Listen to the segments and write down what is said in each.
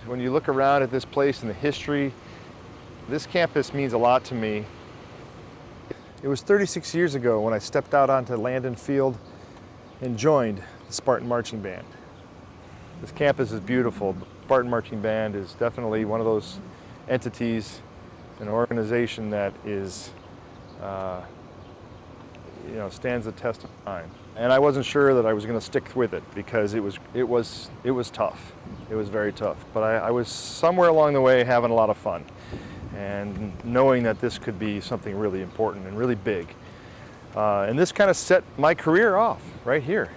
When you look around at this place and the history, this campus means a lot to me. It was 36 years ago when I stepped out onto Landon Field and joined the Spartan Marching Band. This campus is beautiful. The Spartan Marching Band is definitely one of those entities, an organization that is, stands the test of time. And I wasn't sure that I was going to stick with it because it was tough. It was very tough. But I was somewhere along the way having a lot of fun and knowing that this could be something really important and really big. And this kind of set my career off right here.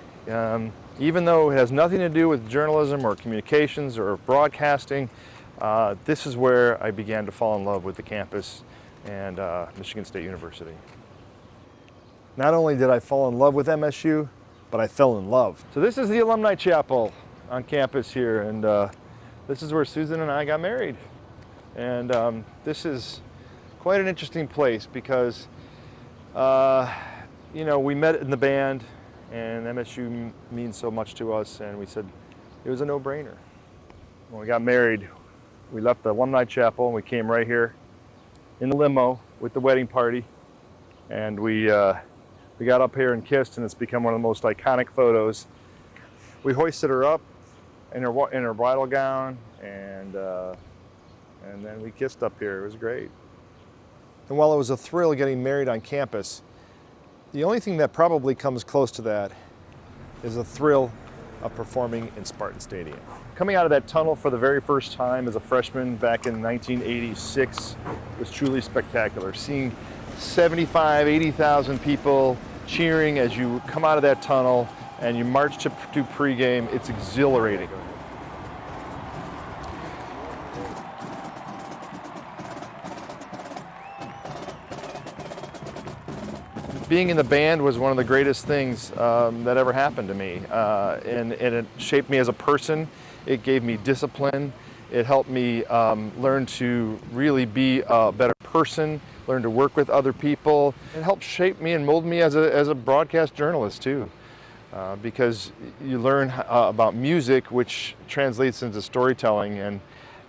Even though it has nothing to do with journalism or communications or broadcasting, this is where I began to fall in love with the campus and Michigan State University. Not only did I fall in love with MSU, but I fell in love. So this is the Alumni Chapel on campus here, and this is where Susan and I got married. And this is quite an interesting place because, we met in the band, and MSU means so much to us, and we said it was a no-brainer. When we got married, we left the Alumni Chapel, and we came right here in the limo with the wedding party, and we got up here and kissed, and it's become one of the most iconic photos. We hoisted her up in her bridal gown, and then we kissed up here. It was great. And while it was a thrill getting married on campus, the only thing that probably comes close to that is the thrill of performing in Spartan Stadium. Coming out of that tunnel for the very first time as a freshman back in 1986 was truly spectacular. Seeing 75, 80,000 people cheering as you come out of that tunnel and you march to pregame, it's exhilarating. Being in the band was one of the greatest things that ever happened to me, and it shaped me as a person. It gave me discipline. It helped me learn to really be a better person, learn to work with other people. It helped shape me and mold me as a broadcast journalist too, because you learn about music, which translates into storytelling,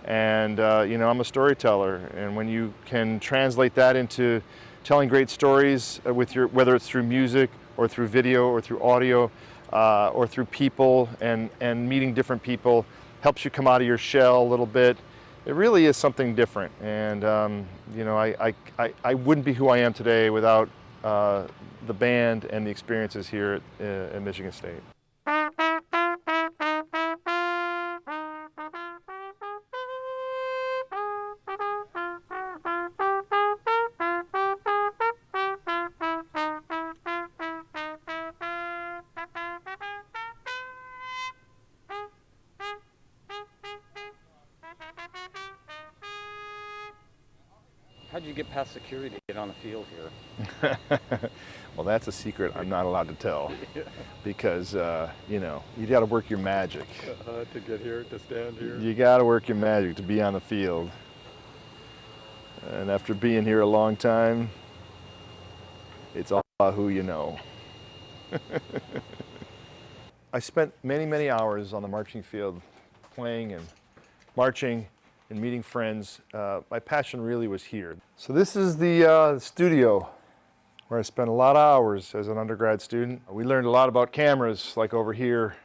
and I'm a storyteller, and when you can translate that into telling great stories whether it's through music or through video or through audio or through people and meeting different people, helps you come out of your shell a little bit. It really is something different, and I wouldn't be who I am today without the band and the experiences here at Michigan State. How did you get past security to get on the field here? Well, that's a secret I'm not allowed to tell because, you got to work your magic. To get here, to stand here? You got to work your magic to be on the field. And after being here a long time, it's all about who you know. I spent many, many hours on the marching field playing and marching and meeting friends. My passion really was here. So this is the studio where I spent a lot of hours as an undergrad student. We learned a lot about cameras, like over here.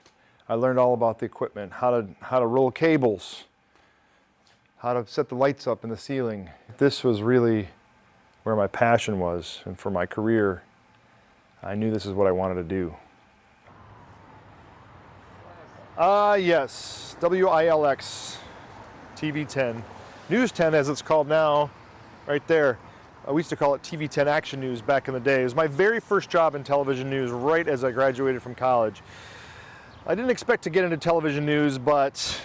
I learned all about the equipment, how to roll cables, how to set the lights up in the ceiling. This was really where my passion was, and for my career, I knew this is what I wanted to do. Yes, WILX. TV 10, News 10 as it's called now, right there. We used to call it TV 10 Action News back in the day. It was my very first job in television news right as I graduated from college. I didn't expect to get into television news, but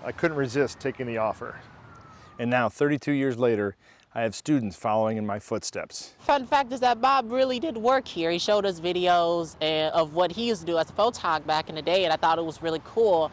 I couldn't resist taking the offer. And now, 32 years later, I have students following in my footsteps. Fun fact is that Bob really did work here. He showed us videos of what he used to do as a photog back in the day, and I thought it was really cool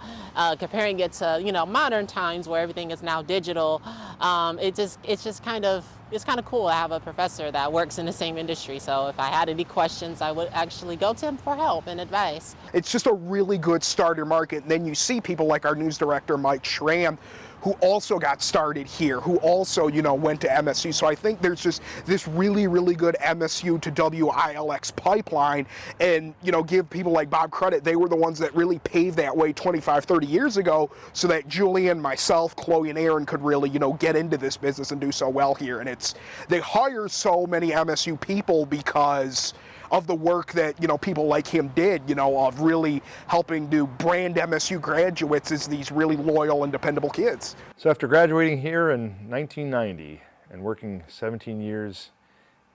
comparing it to modern times where everything is now digital. It's just kind of it's kind of cool to have a professor that works in the same industry. So if I had any questions, I would actually go to him for help and advice. It's just a really good starter market. And then you see people like our news director, Mike Schramm, who also got started here, who also, went to MSU. So I think there's just this really, really good MSU to WILX pipeline. And, give people like Bob credit. They were the ones that really paved that way 25, 30 years ago so that Julian, myself, Chloe, and Aaron could really, get into this business and do so well here. And they hire so many MSU people because of the work that, people like him did, of really helping to brand MSU graduates as these really loyal and dependable kids. So after graduating here in 1990 and working 17 years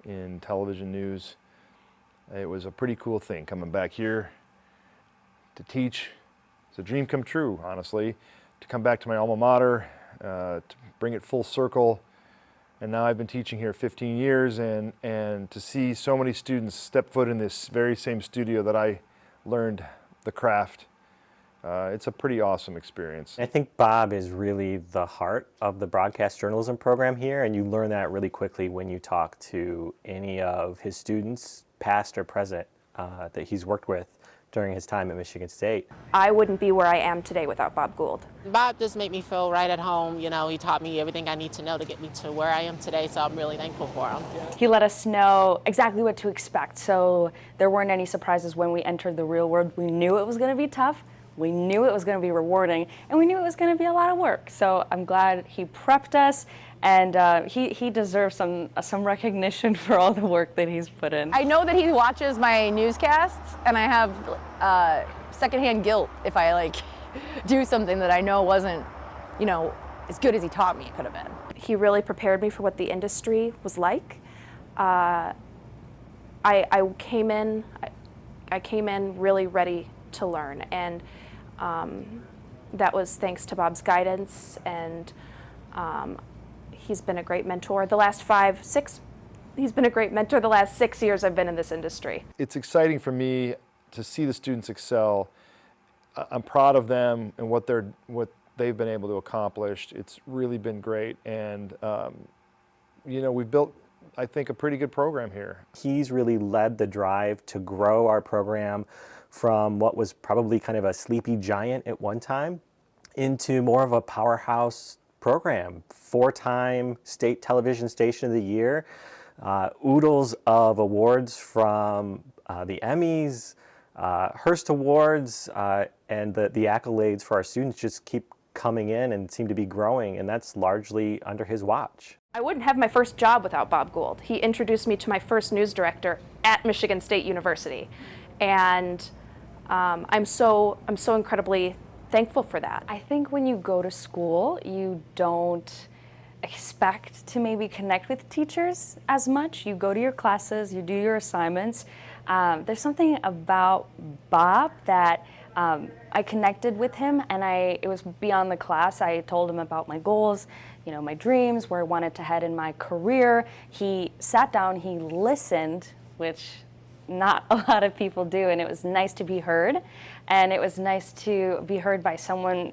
in television news, it was a pretty cool thing coming back here to teach. It's a dream come true, honestly, to come back to my alma mater, to bring it full circle. And now I've been teaching here 15 years, and to see so many students step foot in this very same studio that I learned the craft, it's a pretty awesome experience. I think Bob is really the heart of the broadcast journalism program here, and you learn that really quickly when you talk to any of his students, past or present, that he's worked with during his time at Michigan State. I wouldn't be where I am today without Bob Gould. Bob just made me feel right at home. He taught me everything I need to know to get me to where I am today, so I'm really thankful for him. He let us know exactly what to expect, so there weren't any surprises when we entered the real world. We knew it was going to be tough, we knew it was going to be rewarding, and we knew it was going to be a lot of work. So I'm glad he prepped us, and he deserves some recognition for all the work that he's put in. I know that he watches my newscasts, and I have secondhand guilt if I do something that I know wasn't, as good as he taught me it could have been. He really prepared me for what the industry was like. I came in really ready to learn, and that was thanks to Bob's guidance, and he's been a great mentor. He's been a great mentor the last 6 years I've been in this industry. It's exciting for me to see the students excel. I'm proud of them and what they've been able to accomplish. It's really been great, and we've built, I think, a pretty good program here. He's really led the drive to grow our program from what was probably kind of a sleepy giant at one time into more of a powerhouse program. 4-time state television station of the year, oodles of awards from the Emmys, Hearst Awards, and the accolades for our students just keep coming in and seem to be growing, and that's largely under his watch. I wouldn't have my first job without Bob Gould. He introduced me to my first news director at Michigan State University, and I'm so incredibly thankful for that. I think when you go to school, you don't expect to maybe connect with teachers as much. You go to your classes, you do your assignments. There's something about Bob that I connected with him, and it was beyond the class. I told him about my goals, my dreams, where I wanted to head in my career. He sat down, he listened, which not a lot of people do, and it was nice to be heard. And it was nice to be heard by someone,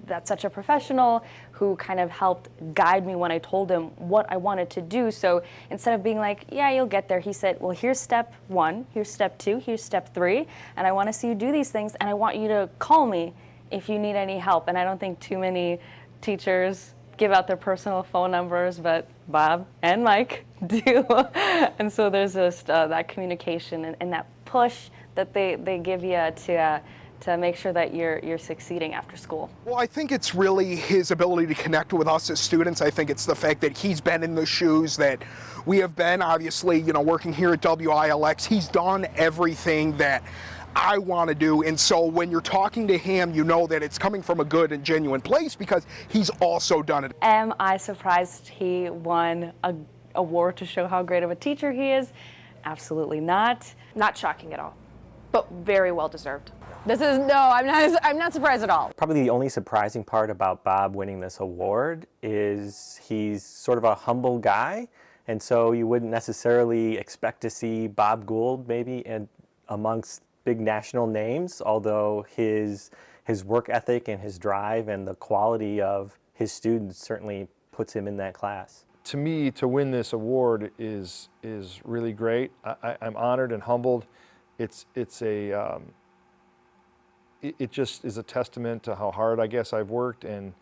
that's such a professional who kind of helped guide me when I told him what I wanted to do. So instead of being like, yeah, you'll get there, he said, well, here's step 1, here's step 2, here's step 3, and I want to see you do these things, and I want you to call me if you need any help. And I don't think too many teachers give out their personal phone numbers, but Bob and Mike do. And so there's just that communication and that push that they give you to make sure that you're succeeding after school. Well, I think it's really his ability to connect with us as students. I think it's the fact that he's been in the shoes that we have been, obviously, working here at WILX. He's done everything that I want to do, and so when you're talking to him, you know that it's coming from a good and genuine place because he's also done it. Am I surprised he won an award to show how great of a teacher he is? Absolutely not. Not shocking at all, but very well deserved. I'm not surprised at all. Probably the only surprising part about Bob winning this award is he's sort of a humble guy, and so you wouldn't necessarily expect to see Bob Gould maybe amongst big national names, although his work ethic and his drive and the quality of his students certainly puts him in that class. to me, to win this award is really great. I'm honored and humbled. It just is a testament to how hard I guess I've worked and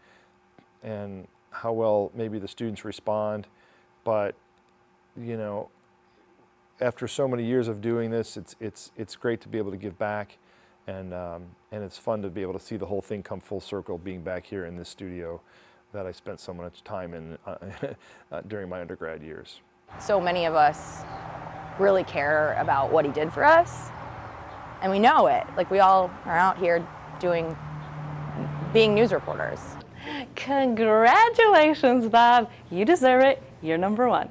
how well maybe the students respond. But you know, after so many years of doing this, it's great to be able to give back, and it's fun to be able to see the whole thing come full circle, being back here in this studio that I spent so much time in during my undergrad years. So many of us really care about what he did for us, and we know it. Like, we all are out here being news reporters. Congratulations, Bob. You deserve it. You're number one.